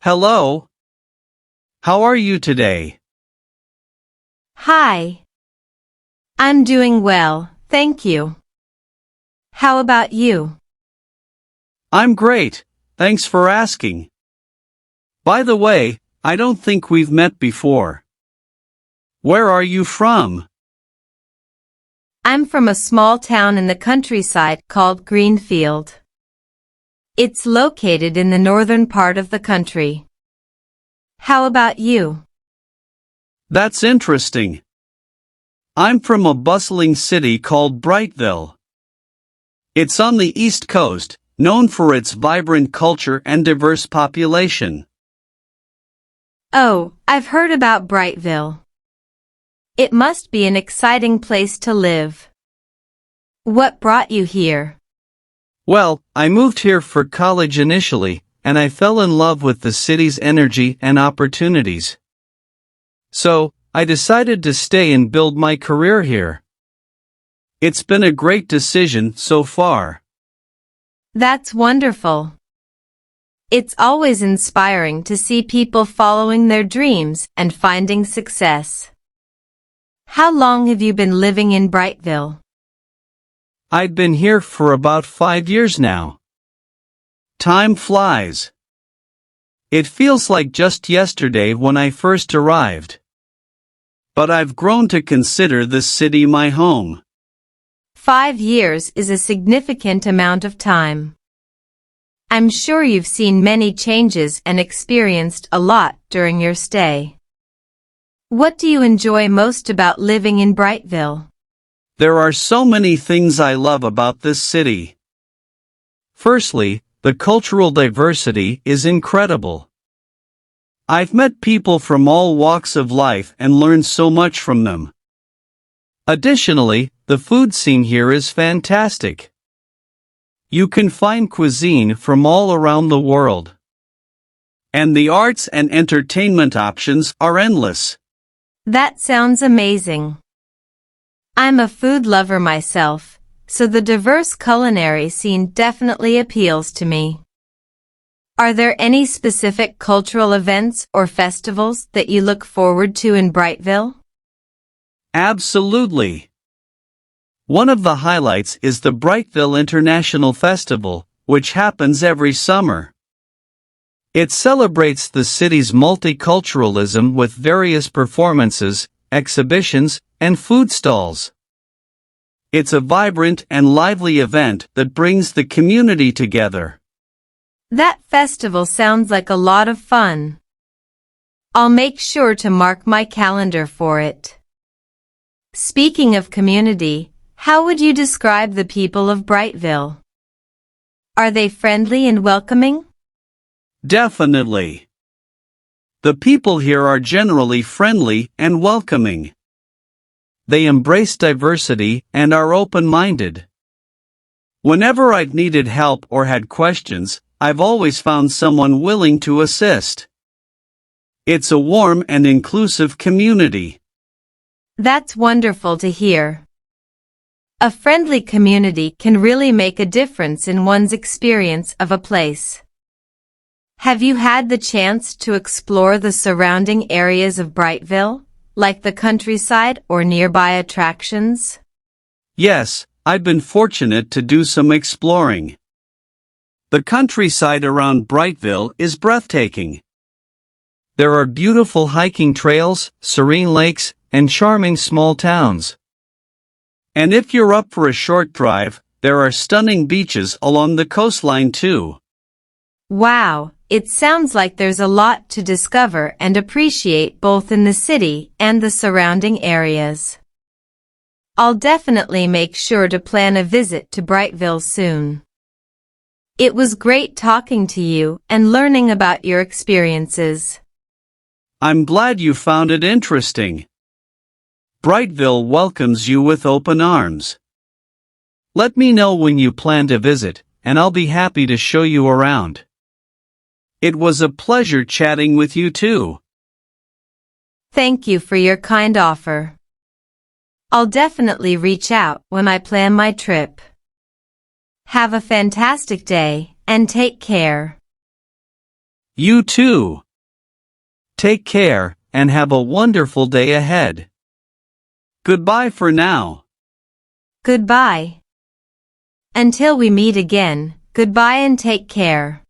Hello. How are you today? Hi. I'm doing well, thank you. How about you? I'm great, thanks for asking. By the way, I don't think we've met before. Where are you from? I'm from a small town in the countryside called Greenfield. It's located in the northern part of the country. How about you? That's interesting. I'm from a bustling city called Brightville. It's on the East Coast, known for its vibrant culture and diverse population. Oh, I've heard about Brightville. It must be an exciting place to live. What brought you here? Well, I moved here for college initially, and I fell in love with the city's energy and opportunities. So, I decided to stay and build my career here. It's been a great decision so far. That's wonderful. It's always inspiring to see people following their dreams and finding success. How long have you been living in Brightville? I've been here for about 5 years now. Time flies. It feels like just yesterday when I first arrived. But I've grown to consider this city my home. 5 years is a significant amount of time. I'm sure you've seen many changes and experienced a lot during your stay. What do you enjoy most about living in Brightville? There are so many things I love about this city. Firstly, the cultural diversity is incredible. I've met people from all walks of life and learned so much from them. Additionally, the food scene here is fantastic. You can find cuisine from all around the world. And the arts and entertainment options are endless. That sounds amazing. I'm a food lover myself, so the diverse culinary scene definitely appeals to me. Are there any specific cultural events or festivals that you look forward to in Brightville? Absolutely. One of the highlights is the Brightville International Festival, which happens every summer. It celebrates the city's multiculturalism with various performances, exhibitions, and food stalls. It's a vibrant and lively event that brings the community together. That festival sounds like a lot of fun. I'll make sure to mark my calendar for it. Speaking of community, how would you describe the people of Brightville? Are they friendly and welcoming? Definitely. The people here are generally friendly and welcoming. They embrace diversity and are open-minded. Whenever I've needed help or had questions, I've always found someone willing to assist. It's a warm and inclusive community. That's wonderful to hear. A friendly community can really make a difference in one's experience of a place. Have you had the chance to explore the surrounding areas of Brightville, like the countryside or nearby attractions? Yes, I've been fortunate to do some exploring. The countryside around Brightville is breathtaking. There are beautiful hiking trails, serene lakes, and charming small towns. And if you're up for a short drive, there are stunning beaches along the coastline too. Wow, it sounds like there's a lot to discover and appreciate both in the city and the surrounding areas. I'll definitely make sure to plan a visit to Brightville soon. It was great talking to you and learning about your experiences. I'm glad you found it interesting. Brightville welcomes you with open arms. Let me know when you plan to visit, and I'll be happy to show you around. It was a pleasure chatting with you too. Thank you for your kind offer. I'll definitely reach out when I plan my trip. Have a fantastic day, and take care. You too. Take care, and have a wonderful day ahead. Goodbye for now. Goodbye. Until we meet again, goodbye and take care.